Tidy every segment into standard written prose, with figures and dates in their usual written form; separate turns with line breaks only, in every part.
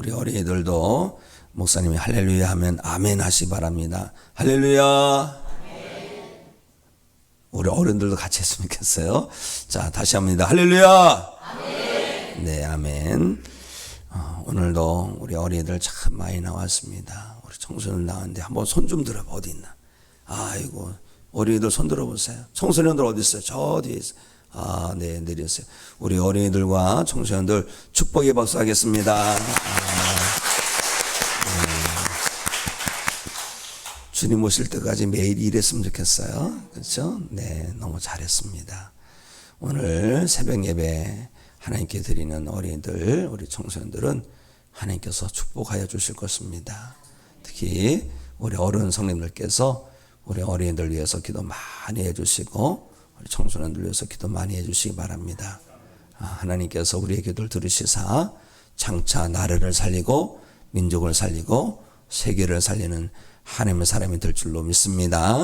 우리 어린이들도 목사님이 할렐루야 하면 아멘 하시 바랍니다. 할렐루야. 우리 어른들도 같이 했으면 좋겠어요. 자, 다시 합니다. 할렐루야. 아멘. 네, 아멘. 오늘도 우리 어린이들 참 많이 나왔습니다. 우리 청소년 나왔는데 한번 손 좀 들어봐. 어디 있나? 아이고, 어린이들 손 들어보세요. 청소년들 어디 있어요? 저 뒤에 있어요. 아, 네, 내렸어요. 우리 어린이들과 청소년들 축복의 박수 하겠습니다. 주님 오실 때까지 매일 일했으면 좋겠어요. 그렇죠? 네, 너무 잘했습니다. 오늘 새벽 예배 하나님께 드리는 어린이들, 우리 청소년들은 하나님께서 축복하여 주실 것입니다. 특히 우리 어른 성님들께서 우리 어린이들 위해서 기도 많이 해주시고 우리 청소년들 위해서 기도 많이 해주시기 바랍니다. 하나님께서 우리의 기도를 들으시사 장차 나라를 살리고 민족을 살리고 세계를 살리는 하나님의 사람이 될 줄로 믿습니다.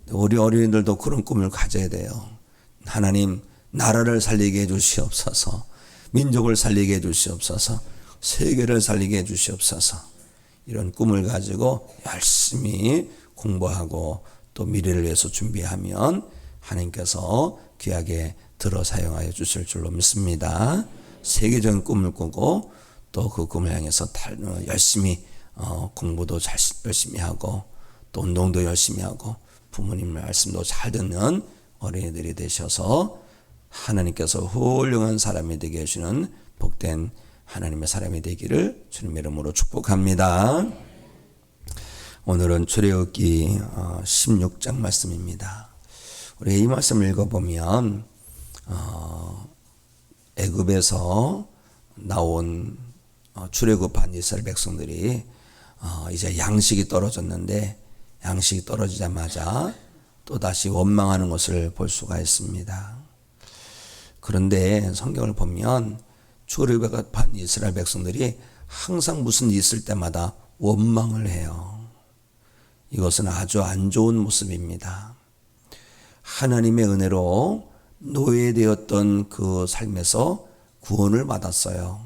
우리 어린이들도 그런 꿈을 가져야 돼요. 하나님, 나라를 살리게 해주시옵소서, 민족을 살리게 해주시옵소서, 세계를 살리게 해주시옵소서. 이런 꿈을 가지고 열심히 공부하고 또 미래를 위해서 준비하면 하나님께서 귀하게 들어 사용하여 주실 줄로 믿습니다. 세계적인 꿈을 꾸고 또 그 꿈을 향해서 열심히 공부도 열심히 하고 또 운동도 열심히 하고 부모님 말씀도 잘 듣는 어린이들이 되셔서 하나님께서 훌륭한 사람이 되게 해주시는 복된 하나님의 사람이 되기를 주님의 이름으로 축복합니다. 오늘은 출애굽기 16장 말씀입니다. 우리 이 말씀을 읽어보면 애굽에서 나온 출애굽한 이스라엘 백성들이 이제 양식이 떨어졌는데 양식이 떨어지자마자 또다시 원망하는 것을 볼 수가 있습니다. 그런데 성경을 보면 출애굽한 이스라엘 백성들이 항상 무슨 일이 있을 때마다 원망을 해요. 이것은 아주 안 좋은 모습입니다. 하나님의 은혜로 노예되었던 그 삶에서 구원을 받았어요.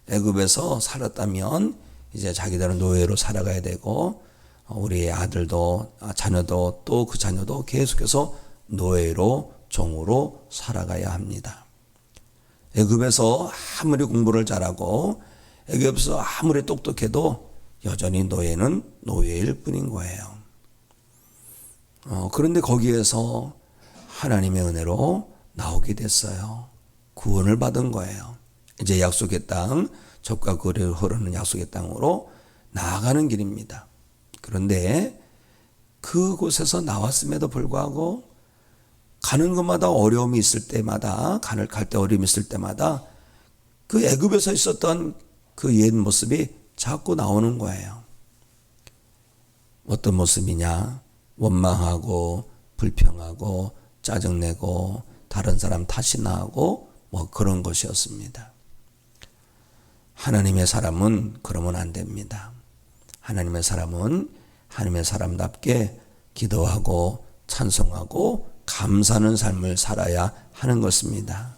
애굽에서 살았다면 이제 자기들은 노예로 살아가야 되고 우리 아들도 자녀도 또 그 자녀도 계속해서 노예로 종으로 살아가야 합니다. 애굽에서 아무리 공부를 잘하고 애굽에서 아무리 똑똑해도 여전히 노예는 노예일 뿐인 거예요. 그런데 거기에서 하나님의 은혜로 나오게 됐어요. 구원을 받은 거예요. 이제 약속의 땅, 젖과 꿀이 흐르는 약속의 땅으로 나아가는 길입니다. 그런데 그곳에서 나왔음에도 불구하고 가는 것마다 어려움이 있을 때마다 갈 때 어려움이 있을 때마다 그 애굽에서 있었던 그 옛 모습이 자꾸 나오는 거예요. 어떤 모습이냐? 원망하고 불평하고 짜증내고 다른 사람 탓이나 하고 뭐 그런 것이었습니다. 하나님의 사람은 그러면 안 됩니다. 하나님의 사람은 하나님의 사람답게 기도하고 찬송하고 감사하는 삶을 살아야 하는 것입니다.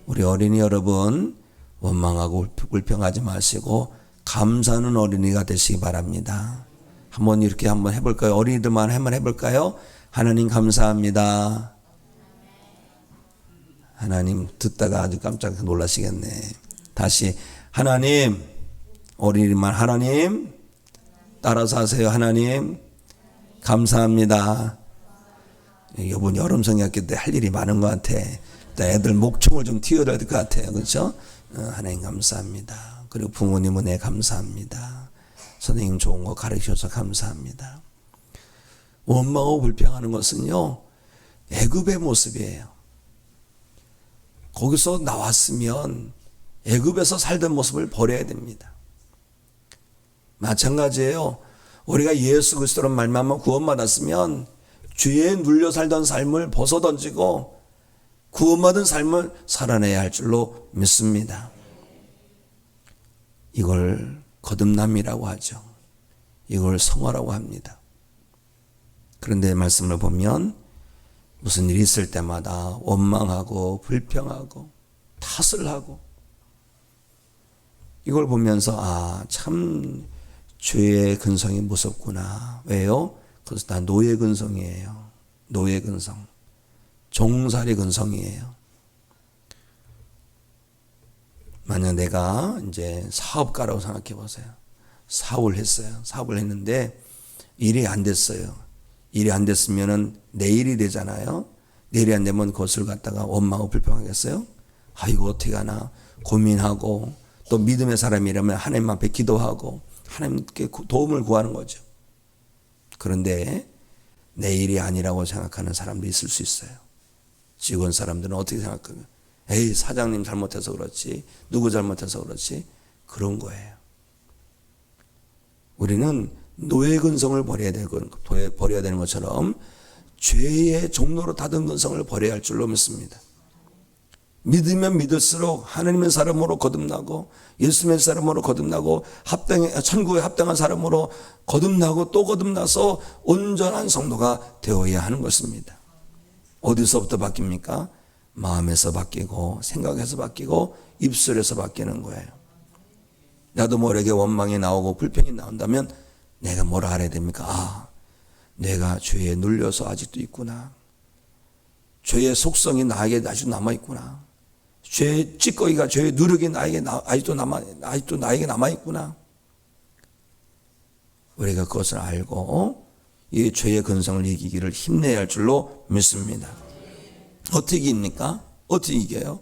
우리 어린이 여러분, 원망하고 불평하지 마시고 감사하는 어린이가 되시기 바랍니다. 한번 이렇게 한번 해볼까요? 어린이들만 한번 해볼까요? 하나님 감사합니다. 하나님 듣다가 아주 깜짝 놀라시겠네. 다시 하나님, 어린이만 하나님 따라서 하세요. 하나님 감사합니다. 이번 여름 성경학교 때 할 일이 많은 것 같아. 애들 목청을 좀 튀어야 될 것 같아요. 그렇죠? 하나님 감사합니다. 그리고 부모님 은혜 감사합니다. 선생님 좋은 거 가르쳐줘서 감사합니다. 원망하고 불평하는 것은요, 애굽의 모습이에요. 거기서 나왔으면 애굽에서 살던 모습을 버려야 됩니다. 마찬가지예요. 우리가 예수 그리스도로 말미암아 구원받았으면 죄에 눌려 살던 삶을 벗어던지고 구원받은 삶을 살아내야 할 줄로 믿습니다. 이걸 거듭남이라고 하죠. 이걸 성화라고 합니다. 그런데 말씀을 보면 무슨 일이 있을 때마다 원망하고 불평하고 탓을 하고 이걸 보면서 참 죄의 근성이 무섭구나. 왜요? 그래서 다 노예 근성이에요. 노예 근성. 종살이 근성이에요. 만약 내가 이제 사업가라고 생각해 보세요. 사업을 했어요. 사업을 했는데 일이 안 됐어요. 일이 안 됐으면은 내일이 되잖아요. 내일이 안 되면 그것을 갖다가 원망하고 불평하겠어요? 이거 어떻게 하나 고민하고, 또 믿음의 사람이라면 하나님 앞에 기도하고 하나님께 도움을 구하는 거죠. 그런데 내일이 아니라고 생각하는 사람도 있을 수 있어요. 직원 사람들은 어떻게 생각하면 사장님 잘못해서 그렇지, 누구 잘못해서 그렇지, 그런 거예요. 우리는 노예 근성을 버려야 되는 것처럼 죄의 종로로 닫은 근성을 버려야 할 줄로 믿습니다. 믿으면 믿을수록 하나님의 사람으로 거듭나고, 예수님의 사람으로 거듭나고, 천국에 합당한 사람으로 거듭나고 또 거듭나서 온전한 성도가 되어야 하는 것입니다. 어디서부터 바뀝니까? 마음에서 바뀌고, 생각에서 바뀌고, 입술에서 바뀌는 거예요. 나도 모르게 원망이 나오고 불평이 나온다면 내가 뭐라 알아야 됩니까? 내가 죄에 눌려서 아직도 있구나. 죄의 속성이 나에게 아직도 남아있구나. 죄의 찌꺼기가, 죄의 누룩이 아직도 나에게 남아있구나. 우리가 그것을 알고 이 죄의 근성을 이기기를 힘내야 할 줄로 믿습니다. 어떻게 이깁니까? 어떻게 이겨요?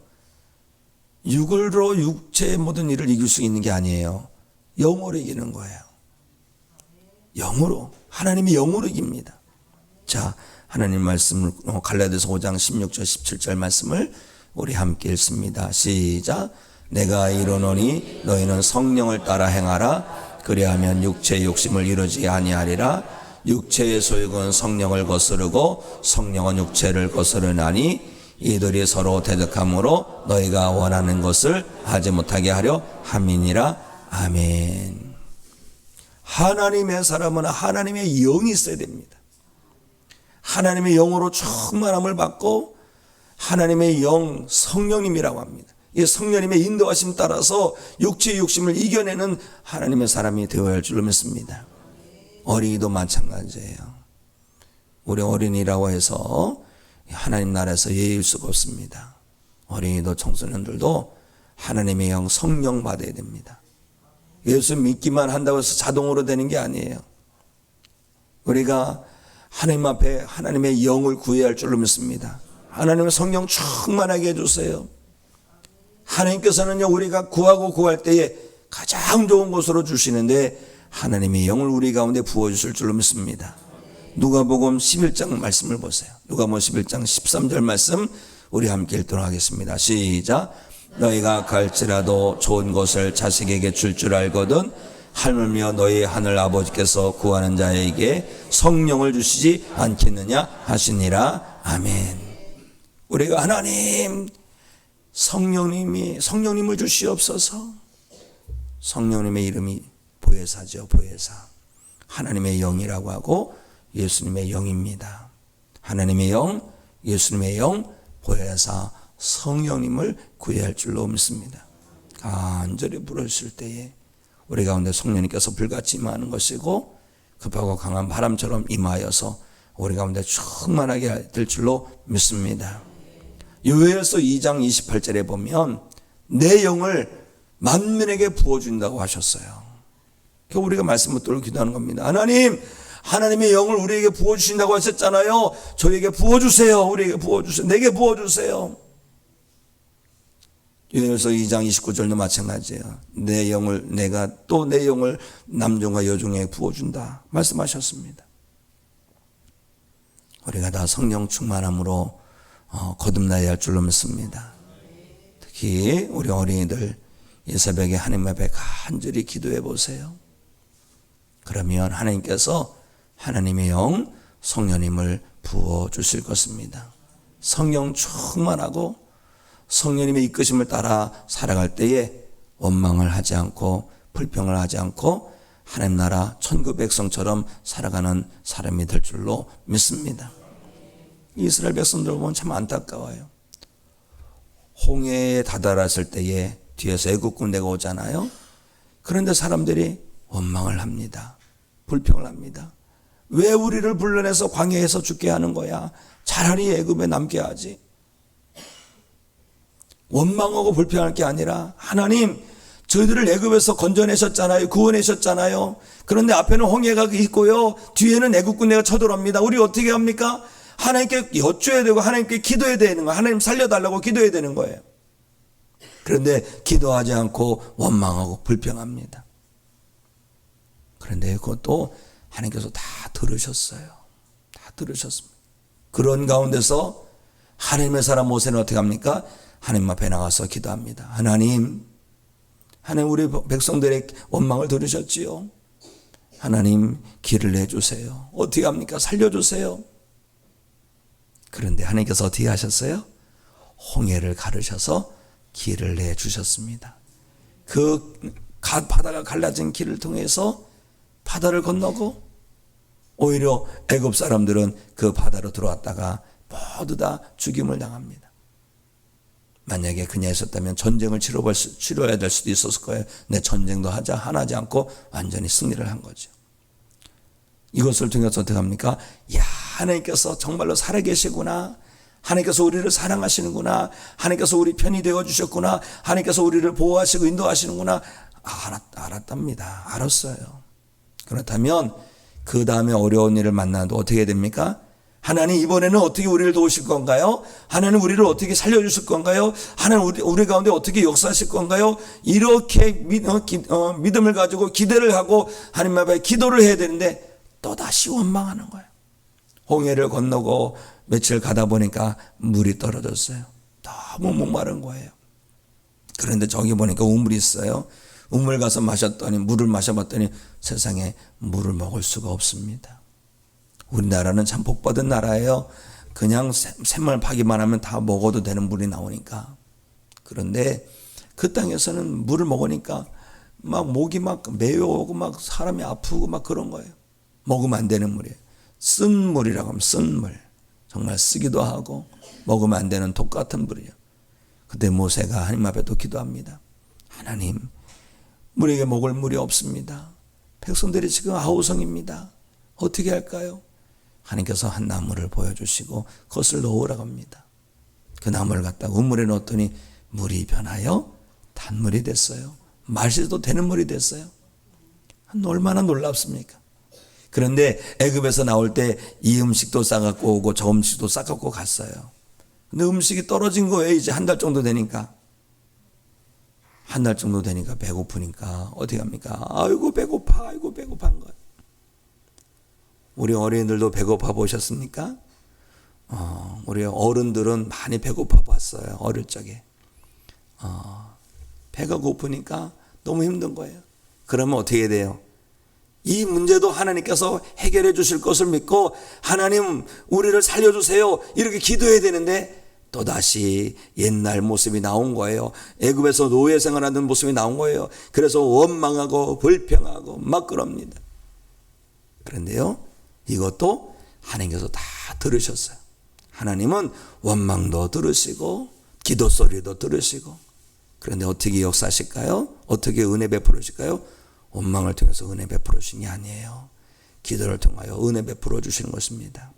육체의 모든 일을 이길 수 있는 게 아니에요. 영으로 이기는 거예요. 영으로. 하나님이 영으로 이깁니다. 자, 하나님 말씀을 갈라디아서 5장 16절 17절 말씀을 우리 함께 읽습니다. 시작. 내가 이르노니 너희는 성령을 따라 행하라. 그리하면 육체의 욕심을 이루지 아니하리라. 육체의 소욕은 성령을 거스르고 성령은 육체를 거스르나니 이들이 서로 대적함으로 너희가 원하는 것을 하지 못하게 하려 함이니라. 아멘. 하나님의 사람은 하나님의 영이 있어야 됩니다. 하나님의 영으로 충만함을 받고 하나님의 영, 성령님이라고 합니다. 이 성령님의 인도하심 따라서 육체의 욕심을 이겨내는 하나님의 사람이 되어야 할 줄로 믿습니다. 어린이도 마찬가지예요. 우리 어린이라고 해서 하나님 나라에서 예일 수가 없습니다. 어린이도 청소년들도 하나님의 영, 성령 받아야 됩니다. 예수 믿기만 한다고 해서 자동으로 되는 게 아니에요. 우리가 하나님 앞에 하나님의 영을 구해야 할 줄로 믿습니다. 하나님의 성령 충만하게 해주세요. 하나님께서는요, 우리가 구하고 구할 때에 가장 좋은 것으로 주시는데 하나님의 영을 우리 가운데 부어주실 줄로 믿습니다. 누가복음 11장 말씀을 보세요. 누가복음 11장 13절 말씀 우리 함께 읽도록 하겠습니다. 시작. 너희가 갈지라도 좋은 것을 자식에게 줄 알거든 하물며 너희 하늘 아버지께서 구하는 자에게 성령을 주시지 않겠느냐 하시니라. 아멘. 우리가 하나님 성령님을 주시옵소서. 성령님의 이름이 보혜사죠. 보혜사. 하나님의 영이라고 하고 예수님의 영입니다. 하나님의 영, 예수님의 영, 보혜사, 성령님을 구해야 할 줄로 믿습니다. 간절히 부르실 때에 우리 가운데 성령님께서 불같이 임하는 것이고 급하고 강한 바람처럼 임하여서 우리 가운데 충만하게 될 줄로 믿습니다. 요엘서 2장 28절에 보면 내 영을 만민에게 부어준다고 하셨어요. 우리가 말씀 붙들고 기도하는 겁니다. 하나님, 하나님의 영을 우리에게 부어주신다고 하셨잖아요. 저에게 부어주세요. 우리에게 부어주세요. 내게 부어주세요. 요엘서 2장 29절도 마찬가지예요. 내가 또 내 영을 남종과 여종에게 부어준다 말씀하셨습니다. 우리가 다 성령 충만함으로 거듭나야 할 줄로 믿습니다. 특히 우리 어린이들 이 새벽에 하나님 앞에 간절히 기도해 보세요. 그러면 하나님께서 하나님의 영, 성령님을 부어주실 것입니다. 성령 충만하고 성령님의 이끄심을 따라 살아갈 때에 원망을 하지 않고 불평을 하지 않고 하나님 나라 천국 백성처럼 살아가는 사람이 될 줄로 믿습니다. 이스라엘 백성들 보면 참 안타까워요. 홍해에 다다랐을 때에 뒤에서 애국 군대가 오잖아요. 그런데 사람들이 원망을 합니다. 불평을 합니다. 왜 우리를 불러내서 광야에서 죽게 하는 거야? 차라리 애굽에 남게 하지. 원망하고 불평할 게 아니라 하나님, 저희들을 애굽에서 건져내셨잖아요. 구원하셨잖아요. 그런데 앞에는 홍해가 있고요. 뒤에는 애굽 군대가 쳐들어옵니다. 우리 어떻게 합니까? 하나님께 여쭈어야 되고 하나님께 기도해야 되는 거예요. 하나님 살려달라고 기도해야 되는 거예요. 그런데 기도하지 않고 원망하고 불평합니다. 그런데 그것도 하나님께서 다 들으셨어요. 다 들으셨습니다. 그런 가운데서 하나님의 사람 모세는 어떻게 합니까? 하나님 앞에 나가서 기도합니다. 하나님 우리 백성들의 원망을 들으셨지요. 하나님 길을 내주세요. 어떻게 합니까? 살려주세요. 그런데 하나님께서 어떻게 하셨어요? 홍해를 가르셔서 길을 내주셨습니다. 그 바다가 갈라진 길을 통해서 바다를 건너고 오히려 애굽 사람들은 그 바다로 들어왔다가 모두 다 죽임을 당합니다. 만약에 그냥 있었다면 전쟁을 치러야 될 수도 있었을 거예요. 근데 전쟁도 하지 않고 완전히 승리를 한 거죠. 이것을 통해서 어떻게 합니까? 야, 하나님께서 정말로 살아계시구나. 하나님께서 우리를 사랑하시는구나. 하나님께서 우리 편이 되어주셨구나. 하나님께서 우리를 보호하시고 인도하시는구나. 알았답니다. 알았어요. 그렇다면 그 다음에 어려운 일을 만나도 어떻게 됩니까? 하나님 이번에는 어떻게 우리를 도우실 건가요? 하나님 우리를 어떻게 살려주실 건가요? 하나님 우리 가운데 어떻게 역사하실 건가요? 이렇게 믿음을 가지고 기대를 하고 하나님 앞에 기도를 해야 되는데 또다시 원망하는 거예요. 홍해를 건너고 며칠 가다 보니까 물이 떨어졌어요. 너무 목마른 거예요. 그런데 저기 보니까 우물이 있어요. 우물 가서 물을 마셔봤더니 세상에 물을 먹을 수가 없습니다. 우리나라는 참 복받은 나라예요. 그냥 샘물 파기만 하면 다 먹어도 되는 물이 나오니까. 그런데 그 땅에서는 물을 먹으니까 막 목이 막 메어오고 막 사람이 아프고 막 그런 거예요. 먹으면 안 되는 물이에요. 쓴 물이라고 하면 쓴 물. 정말 쓰기도 하고 먹으면 안 되는 독 같은 물이에요. 그때 모세가 하나님 앞에 또 기도합니다. 하나님, 우리에게 먹을 물이 없습니다. 백성들이 지금 아우성입니다. 어떻게 할까요? 하나님께서 한 나무를 보여주시고 그것을 넣으라고 합니다. 그 나무를 갖다가 우물에 넣었더니 물이 변하여 단물이 됐어요. 마셔도 되는 물이 됐어요. 얼마나 놀랍습니까? 그런데 애굽에서 나올 때 이 음식도 싸갖고 오고 저 음식도 싸갖고 갔어요. 근데 음식이 떨어진 거예요. 이제 한 달 정도 되니까. 한 달 정도 되니까 배고프니까 어떻게 합니까? 아이고 배고파, 아이고 배고파한 거예요. 우리 어린이들도 배고파 보셨습니까? 우리 어른들은 많이 배고파 봤어요. 어릴 적에. 배가 고프니까 너무 힘든 거예요. 그러면 어떻게 돼요? 이 문제도 하나님께서 해결해 주실 것을 믿고 하나님 우리를 살려주세요. 이렇게 기도해야 되는데 또다시 옛날 모습이 나온 거예요. 애굽에서 노예 생활하는 모습이 나온 거예요. 그래서 원망하고 불평하고 막 그럽니다. 그런데요, 이것도 하나님께서 다 들으셨어요. 하나님은 원망도 들으시고 기도 소리도 들으시고. 그런데 어떻게 역사하실까요? 어떻게 은혜 베풀으실까요? 원망을 통해서 은혜 베풀어 주신 게 아니에요. 기도를 통하여 은혜 베풀어 주시는 것입니다.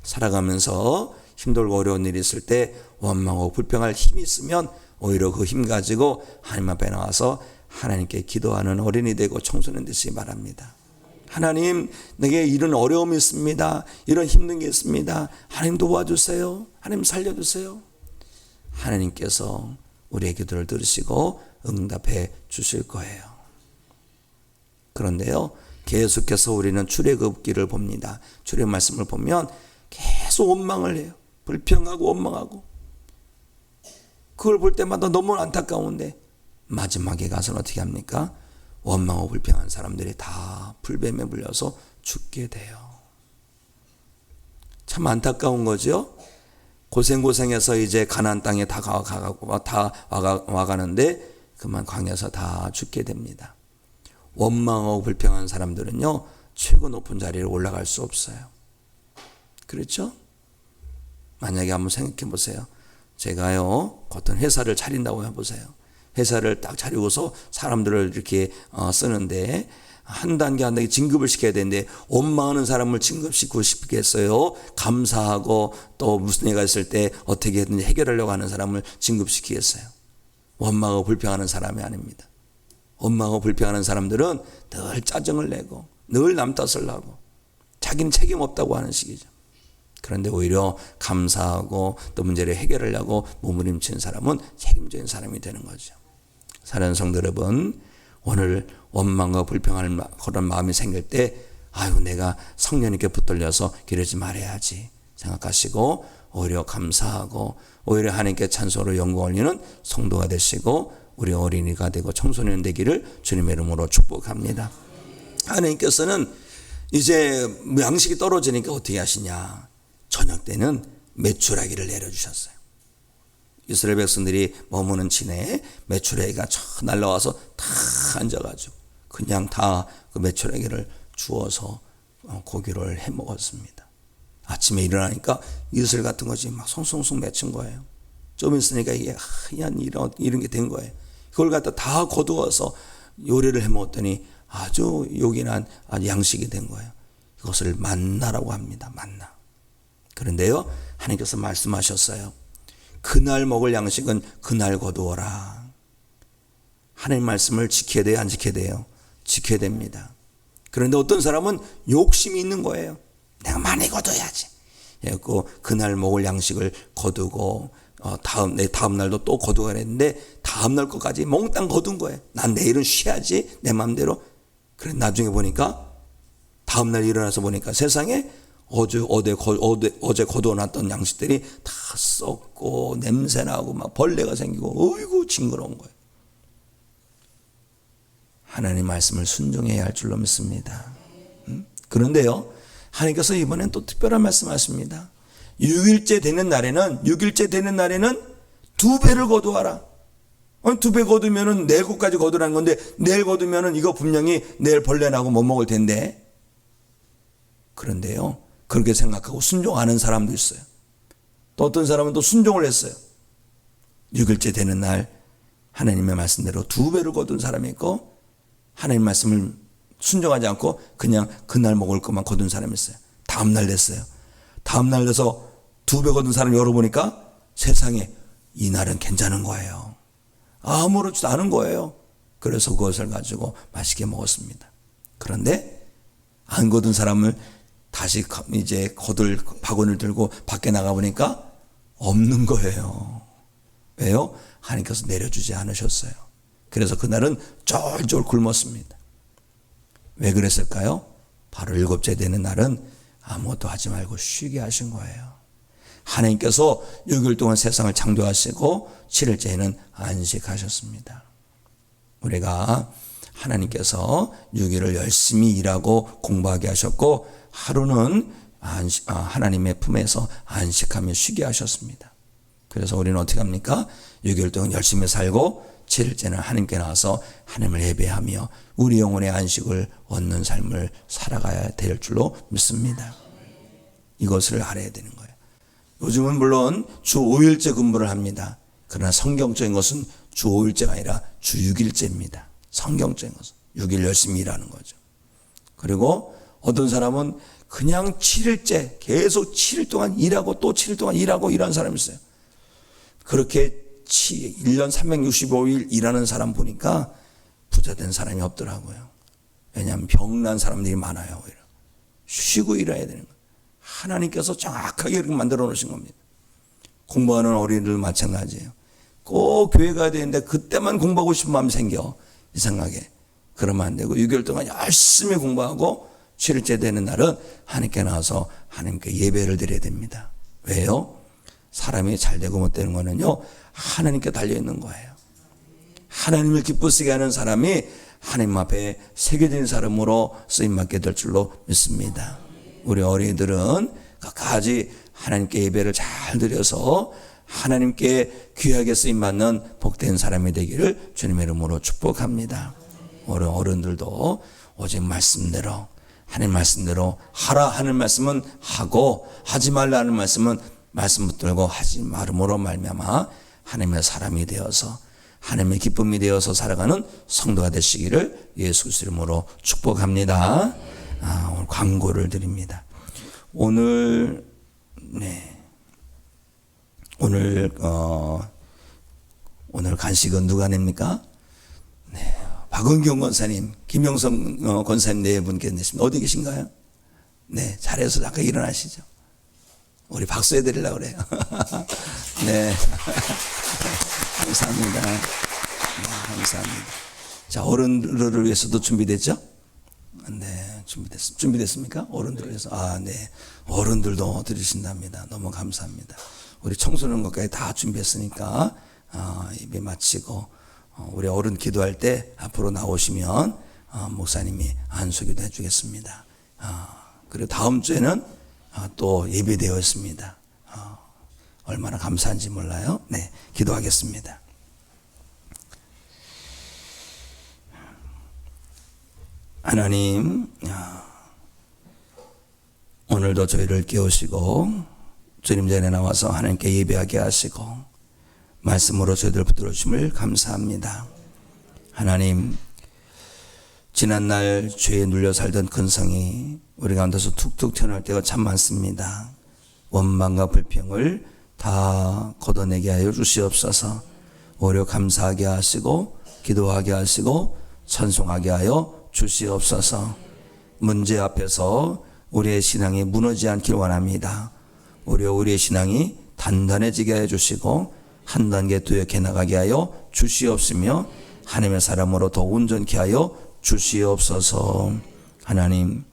살아가면서 힘들고 어려운 일이 있을 때 원망하고 불평할 힘이 있으면 오히려 그 힘 가지고 하나님 앞에 나와서 하나님께 기도하는 어린이 되고 청소년 되시기 바랍니다. 하나님, 내게 이런 어려움이 있습니다. 이런 힘든 게 있습니다. 하나님 도와주세요. 하나님 살려주세요. 하나님께서 우리의 기도를 들으시고 응답해 주실 거예요. 그런데요, 계속해서 우리는 출애굽기를 봅니다. 출애굽 말씀을 보면 계속 원망을 해요. 불평하고 원망하고. 그걸 볼 때마다 너무 안타까운데 마지막에 가서는 어떻게 합니까? 원망하고 불평한 사람들이 다 불뱀에 물려서 죽게 돼요. 참 안타까운 거죠. 고생해서 이제 가나안 땅에 다 와가는데 그만 광야에서 다 죽게 됩니다. 원망하고 불평한 사람들은요, 최고 높은 자리에 올라갈 수 없어요. 그렇죠? 만약에 한번 생각해 보세요. 제가요, 어떤 회사를 차린다고 해보세요. 회사를 딱 차리고서 사람들을 이렇게 쓰는데 한 단계 한 단계 진급을 시켜야 되는데 원망하는 사람을 진급시키고 싶겠어요? 감사하고 또 무슨 일가 있을 때 어떻게든 해결하려고 하는 사람을 진급시키겠어요? 원망하고 불평하는 사람이 아닙니다. 원망하고 불평하는 사람들은 늘 짜증을 내고 늘 남 탓을 하고 자기는 책임 없다고 하는 식이죠. 그런데 오히려 감사하고 또 문제를 해결하려고 몸부림치는 사람은 책임적인 사람이 되는 거죠. 사랑하는 성도 여러분, 오늘 원망과 불평하는 그런 마음이 생길 때 아유 내가 성령님께 붙들려서 기르지 말아야지 생각하시고 오히려 감사하고 오히려 하나님께 찬송으로 영광 올리는 성도가 되시고 우리 어린이가 되고 청소년 되기를 주님의 이름으로 축복합니다. 하나님께서는 이제 양식이 떨어지니까 어떻게 하시냐, 저녁 때는 메추라기를 내려주셨어요. 이스라엘 백성들이 머무는 진에 메추라기가 촥 날라와서 다 앉아가지고 그냥 다 그 메추라기를 주워서 고기를 해 먹었습니다. 아침에 일어나니까 이슬 같은 것이 막 송송송 맺힌 거예요. 좀 있으니까 이게 하얀 이런 게 된 거예요. 그걸 갖다 다 거두어서 요리를 해 먹었더니 아주 요긴한 양식이 된 거예요. 이것을 만나라고 합니다. 만나. 그런데요, 하나님께서 말씀하셨어요. 그날 먹을 양식은 그날 거두어라. 하나님 말씀을 지켜야 돼요? 안 지켜야 돼요? 지켜야 됩니다. 그런데 어떤 사람은 욕심이 있는 거예요. 내가 많이 거둬야지. 그래서 그날 먹을 양식을 거두고 다음 날도 또 거두어야 했는데 다음 날 것까지 몽땅 거둔 거예요. 난 내일은 쉬어야지 내 마음대로. 그래 나중에 보니까 다음 날 일어나서 보니까 세상에 어제 거두어놨던 양식들이 다 썩고 냄새나고 막 벌레가 생기고 어이구 징그러운 거예요. 하나님 말씀을 순종해야 할 줄로 믿습니다. 그런데요, 하나님께서 이번엔 또 특별한 말씀하십니다. 6일째 되는 날에는 2배를 거두어라. 2배 거두면은 내일 것까지 거두라는 건데 내일 거두면은 이거 분명히 내일 벌레 나고 못 먹을 텐데. 그런데요, 그렇게 생각하고 순종하는 사람도 있어요. 또 어떤 사람은 또 순종을 했어요. 6일째 되는 날 하나님의 말씀대로 2배를 거둔 사람이 있고 하나님 말씀을 순종하지 않고 그냥 그날 먹을 것만 거둔 사람이 있어요. 다음 날 됐어요. 다음 날 돼서 2배 거둔 사람 열어보니까 세상에 이 날은 괜찮은 거예요. 아무렇지도 않은 거예요. 그래서 그것을 가지고 맛있게 먹었습니다. 그런데 안 거둔 사람을 다시 이제 거둘 바구니를 들고 밖에 나가보니까 없는 거예요. 왜요? 하나님께서 내려주지 않으셨어요. 그래서 그날은 쫄쫄 굶었습니다. 왜 그랬을까요? 바로 7째 되는 날은 아무것도 하지 말고 쉬게 하신 거예요. 하나님께서 6일 동안 세상을 창조하시고 7일째에는 안식하셨습니다. 우리가 하나님께서 6일을 열심히 일하고 공부하게 하셨고 하루는 하나님의 품에서 안식하며 쉬게 하셨습니다. 그래서 우리는 어떻게 합니까? 6일 동안 열심히 살고 7일째는 하나님께 나와서 하나님을 예배하며 우리 영혼의 안식을 얻는 삶을 살아가야 될 줄로 믿습니다. 이것을 알아야 되는 거예요. 요즘은 물론 주 5일째 근무를 합니다. 그러나 성경적인 것은 주 5일째가 아니라 주 6일째입니다. 성경적인 것은 6일 열심히 일하는 거죠. 그리고 어떤 사람은 그냥 7일째 계속 7일 동안 일하고 또 7일 동안 일하고 이런 사람이 있어요. 그렇게 1년 365일 일하는 사람 보니까 부자 된 사람이 없더라고요. 왜냐하면 병난 사람들이 많아요. 오히려. 쉬고 일해야 되는 거예요. 하나님께서 정확하게 이렇게 만들어 놓으신 겁니다. 공부하는 어린이들 마찬가지예요. 꼭 교회 가야 되는데 그때만 공부하고 싶은 마음이 생겨. 이상하게. 그러면 안 되고 6개월 동안 열심히 공부하고 7일째 되는 날은 하나님께 나와서 하나님께 예배를 드려야 됩니다. 왜요? 사람이 잘 되고 못 되는 거는요, 하나님께 달려있는 거예요. 하나님을 기쁘시게 하는 사람이 하나님 앞에 새겨진 사람으로 쓰임받게 될 줄로 믿습니다. 우리 어린이들은 끝까지 하나님께 예배를 잘 드려서 하나님께 귀하게 쓰임받는 복된 사람이 되기를 주님의 이름으로 축복합니다. 우리 어른들도 오직 말씀대로, 하나님 말씀대로 하라 하는 말씀은 하고 하지 말라 하는 말씀은 말씀 붙들고 하지 말음으로 말미암아 하나님의 사람이 되어서 하나님의 기쁨이 되어서 살아가는 성도가 되시기를 예수 그리스도 이름으로 축복합니다. 오늘 광고를 드립니다. 오늘 간식은 누가 냅니까? 박은경 권사님, 김영성 권사님 네 분께 냈습니다. 어디 계신가요? 네, 잘해서 잠깐 일어나시죠. 우리 박수 해드리려고 그래요. 네. 감사합니다. 네, 감사합니다. 자, 어른들을 위해서도 준비됐죠? 네, 준비됐습니까? 어른들을 위해서. 네. 어른들도 들으신답니다. 너무 감사합니다. 우리 청소년 것까지 다 준비했으니까, 예배 마치고, 우리 어른 기도할 때 앞으로 나오시면, 목사님이 안수기도 해주겠습니다. 그리고 다음 주에는 또 예배되어 있습니다. 얼마나 감사한지 몰라요. 네, 기도하겠습니다. 하나님, 오늘도 저희를 깨우시고 주님 전에 나와서 하나님께 예배하게 하시고 말씀으로 저희들 붙들어 주심을 감사합니다. 하나님, 지난날 죄에 눌려 살던 근성이 우리 가운데서 툭툭 튀어나올 때가 참 많습니다. 원망과 불평을 다 걷어내게 하여 주시옵소서. 오히려 감사하게 하시고 기도하게 하시고 찬송하게 하여 주시옵소서. 문제 앞에서 우리의 신앙이 무너지지 않길 원합니다. 오히려 우리의 신앙이 단단해지게 하여 주시고 한 단계 두렵게 나가게 하여 주시옵시며 하나님의 사람으로 더 온전케 하여 주시옵소서. 하나님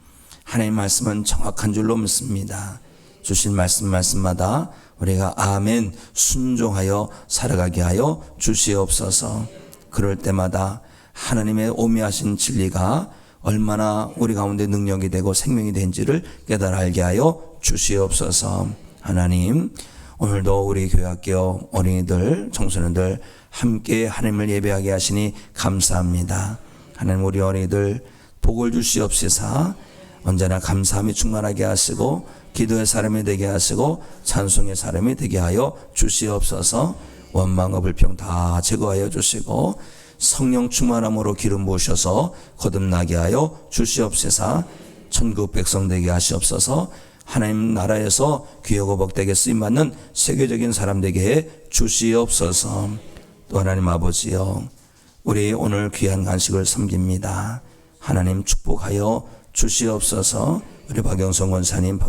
말씀은 정확한 줄로 믿습니다. 주신 말씀마다 우리가 아멘 순종하여 살아가게 하여 주시옵소서. 그럴 때마다 하나님의 오묘하신 진리가 얼마나 우리 가운데 능력이 되고 생명이 된지를 깨달아 알게 하여 주시옵소서. 하나님, 오늘도 우리 교회학교 어린이들, 청소년들 함께 하나님을 예배하게 하시니 감사합니다. 하나님, 우리 어린이들 복을 주시옵시사 언제나 감사함이 충만하게 하시고 기도의 사람이 되게 하시고 찬송의 사람이 되게 하여 주시옵소서. 원망과 불평 다 제거하여 주시고 성령 충만함으로 기름 부으셔서 거듭나게 하여 주시옵소서. 천국 백성 되게 하시옵소서. 하나님 나라에서 귀하고 복되게 쓰임받는 세계적인 사람 되게 해 주시옵소서. 또 하나님 아버지여, 우리 오늘 귀한 간식을 섬깁니다. 하나님 축복하여 주시옵소서. 우리 박영성 권사님,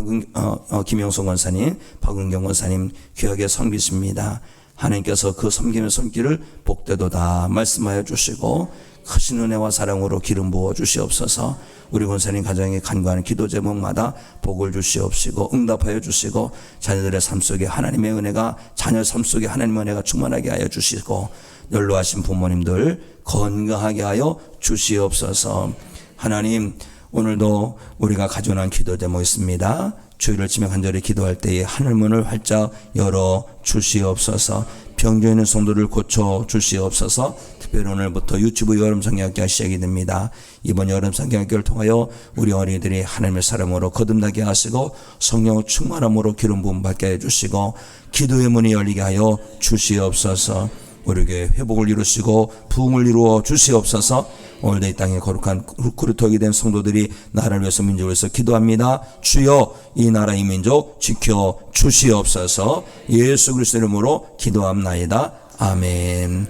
김영성 권사님, 박은경 권사님 귀하게 섬기십니다. 하나님께서 그 섬김의 손길을 복되도다 말씀하여 주시고 크신 은혜와 사랑으로 기름 부어 주시옵소서. 우리 권사님 가정에 간구하는 기도 제목마다 복을 주시옵시고 응답하여 주시고 자녀들의 삶 속에 하나님의 은혜가, 자녀 삶 속에 하나님의 은혜가 충만하게 하여 주시고 연로하신 부모님들 건강하게 하여 주시옵소서. 하나님, 오늘도 우리가 가져온 기도 제목 있습니다. 주의를 치며 간절히 기도할 때에 하늘문을 활짝 열어 주시옵소서. 병조 있는 성도를 고쳐 주시옵소서. 특별히 오늘부터 유치부 여름 성경학교가 시작이 됩니다. 이번 여름 성경학교를 통하여 우리 어린이들이 하나님의 사람으로 거듭나게 하시고 성령 충만함으로 기름 부음 받게 해주시고 기도의 문이 열리게 하여 주시옵소서. 우리 교회 회복을 이루시고 부흥을 이루어 주시옵소서. 오늘도 이 땅에 거룩한 그루터기 된 성도들이 나라를 위해서 민족을 위해서 기도합니다. 주여 이 나라 이 민족 지켜 주시옵소서. 예수 그리스도 이름으로 기도합나이다. 아멘.